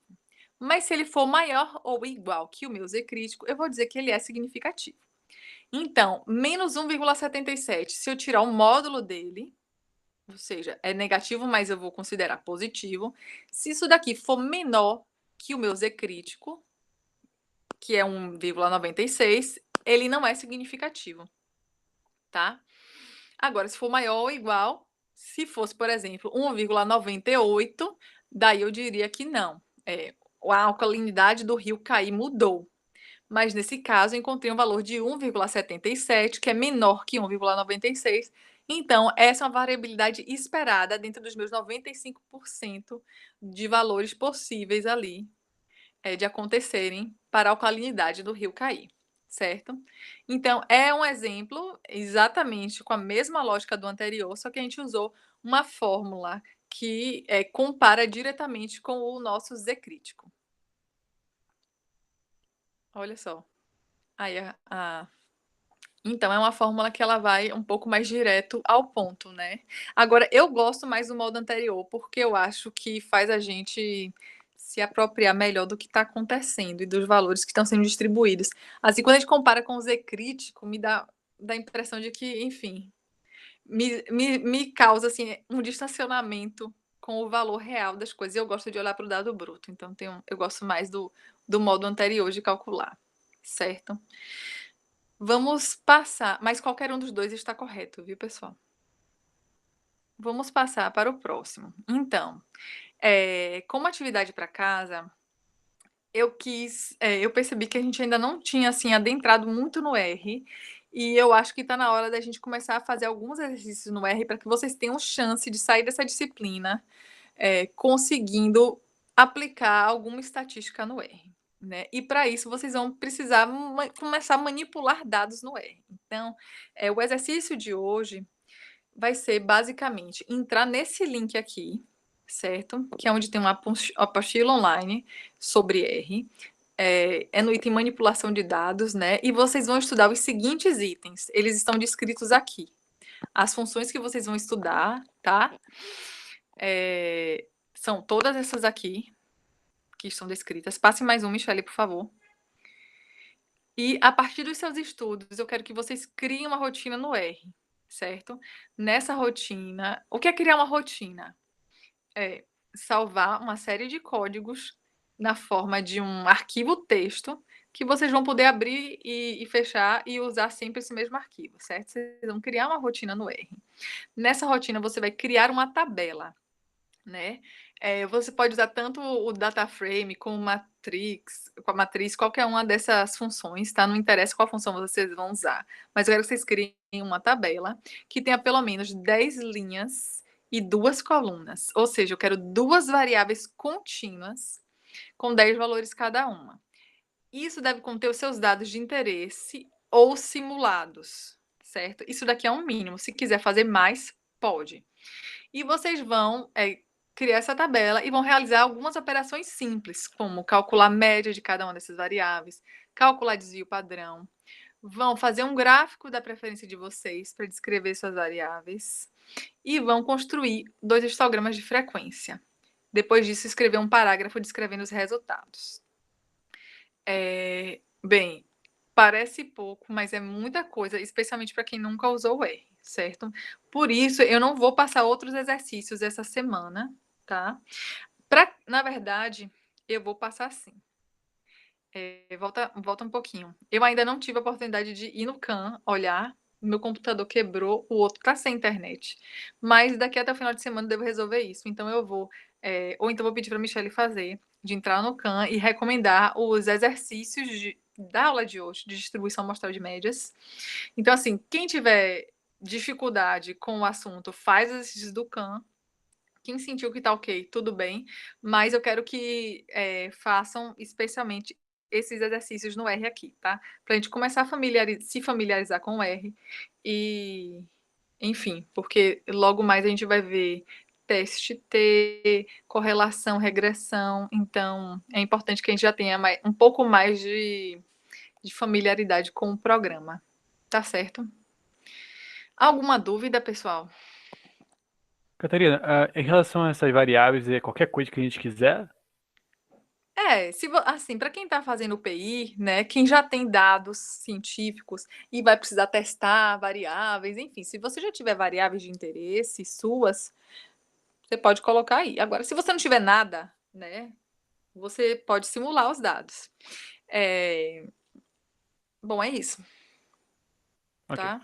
Mas se ele for maior ou igual que o meu z crítico, eu vou dizer que ele é significativo. Então, menos 1,77, se eu tirar o módulo dele, ou seja, é negativo, mas eu vou considerar positivo. Se isso daqui for menor que o meu z crítico, que é 1,96, ele não é significativo, tá? Agora, se for maior ou igual, se fosse, por exemplo, 1,98, daí eu diria que não. A alcalinidade do rio Caí mudou. Mas nesse caso, eu encontrei um valor de 1,77, que é menor que 1,96. Então, essa é uma variabilidade esperada dentro dos meus 95% de valores possíveis ali de acontecerem para a alcalinidade do rio Caí, certo? Então, é um exemplo exatamente com a mesma lógica do anterior, só que a gente usou uma fórmula que compara diretamente com o nosso Z crítico. Olha só. Aí, então, é uma fórmula que ela vai um pouco mais direto ao ponto, né? Agora, eu gosto mais do modo anterior, porque eu acho que faz a gente se apropriar melhor do que está acontecendo e dos valores que estão sendo distribuídos. Assim, quando a gente compara com o Z crítico, me dá a impressão de que, enfim, me causa assim, um distanciamento com o valor real das coisas. Eu gosto de olhar para o dado bruto, então eu gosto mais do modo anterior de calcular, certo? Vamos passar, mas qualquer um dos dois está correto, viu, pessoal? Vamos passar para o próximo. Então, como atividade para casa, eu percebi que a gente ainda não tinha assim adentrado muito no R, e eu acho que está na hora da gente começar a fazer alguns exercícios no R para que vocês tenham chance de sair dessa disciplina conseguindo aplicar alguma estatística no R. Né? E para isso vocês vão precisar começar a manipular dados no R. Então, o exercício de hoje vai ser basicamente entrar nesse link aqui, certo? Que é onde tem uma apostila online sobre R. É no item manipulação de dados, né? E vocês vão estudar os seguintes itens. Eles estão descritos aqui. As funções que vocês vão estudar, tá? São todas essas aqui, que estão descritas. Passe mais um, Michele, por favor. E a partir dos seus estudos, eu quero que vocês criem uma rotina no R, certo? Nessa rotina, o que é criar uma rotina? É salvar uma série de códigos na forma de um arquivo texto que vocês vão poder abrir e fechar e usar sempre esse mesmo arquivo, certo? Vocês vão criar uma rotina no R. Nessa rotina, você vai criar uma tabela, né? Você pode usar tanto o data frame como com a matriz, qualquer uma dessas funções, tá? Não interessa qual função vocês vão usar, mas eu quero que vocês criem uma tabela que tenha pelo menos 10 linhas e 2 colunas. Ou seja, eu quero 2 variáveis contínuas com 10 valores cada uma. Isso deve conter os seus dados de interesse ou simulados, certo? Isso daqui é um mínimo. Se quiser fazer mais, pode. E vocês vão criar essa tabela e vão realizar algumas operações simples, como calcular a média de cada uma dessas variáveis, calcular desvio padrão. Vão fazer um gráfico da preferência de vocês para descrever suas variáveis e vão construir 2 histogramas de frequência. Depois disso, escrever um parágrafo descrevendo os resultados. Bem, parece pouco, mas é muita coisa, especialmente para quem nunca usou o R, certo? Por isso, eu não vou passar outros exercícios essa semana, tá? Na verdade, eu vou passar sim. Volta um pouquinho. Eu ainda não tive a oportunidade de ir no CAM, olhar. Meu computador quebrou, o outro tá sem internet. Mas daqui até o final de semana eu devo resolver isso. Então eu vou, ou então vou pedir para a Michelle fazer, de entrar no CAM e recomendar os exercícios da aula de hoje, de distribuição amostral de médias. Então, assim, quem tiver dificuldade com o assunto, faz os exercícios do CAM. Quem sentiu que tá ok, tudo bem. Mas eu quero que façam especialmente esses exercícios no R aqui, tá? Pra gente começar a se familiarizar com o R. E, enfim, porque logo mais a gente vai ver teste T, correlação, regressão. Então, é importante que a gente já tenha um pouco mais de familiaridade com o programa. Tá certo? Alguma dúvida, pessoal? Catarina, em relação a essas variáveis, qualquer coisa que a gente quiser, Assim, para quem está fazendo PI, né, quem já tem dados científicos e vai precisar testar variáveis, enfim, se você já tiver variáveis de interesse suas, você pode colocar aí. Agora, se você não tiver nada, né, você pode simular os dados. Bom, é isso, ok. tá?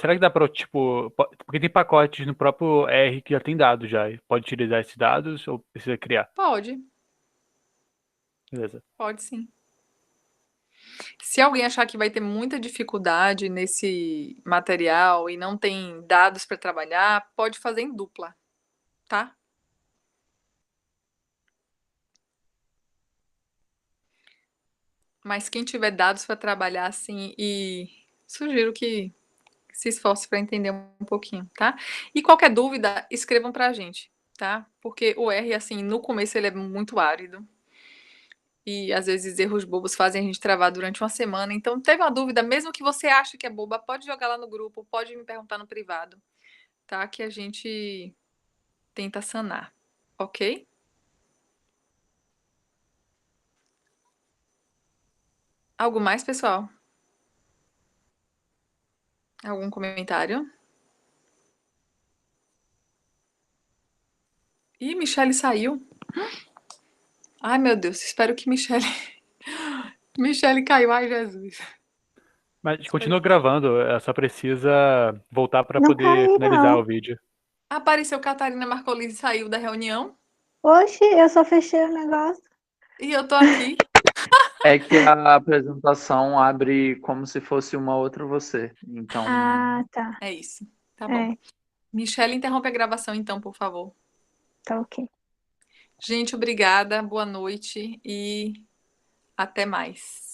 Será que dá para, tipo, porque tem pacotes no próprio R que já tem dados já, pode utilizar esses dados ou precisa criar? Pode, Beleza. pode sim. Se alguém achar que vai ter muita dificuldade nesse material e não tem dados para trabalhar, pode fazer em dupla, tá? Mas quem tiver dados para trabalhar assim, e sugiro que se esforce para entender um pouquinho, tá? E qualquer dúvida, escrevam para a gente, tá? Porque o R, assim, no começo ele é muito árido. E às vezes erros bobos fazem a gente travar durante uma semana. Então, teve uma dúvida, mesmo que você ache que é boba, pode jogar lá no grupo, pode me perguntar no privado, tá? Que a gente tenta sanar, ok? Algo mais, pessoal? Algum comentário? Ih, Michelle saiu. Ai, meu Deus, espero que Michelle caiu. Ai, Jesus. Mas continua gravando, só precisa voltar para Não poder caí, finalizar não. o vídeo. Apareceu Catarina Marcolini, saiu da reunião. Oxe, eu só fechei o negócio. E eu tô aqui. É que a apresentação abre como se fosse uma outra você. Então, Ah, tá. É isso. Tá bom. É, Michelle, interrompe a gravação então, por favor. tá ok. Gente, obrigada. Boa noite e até mais.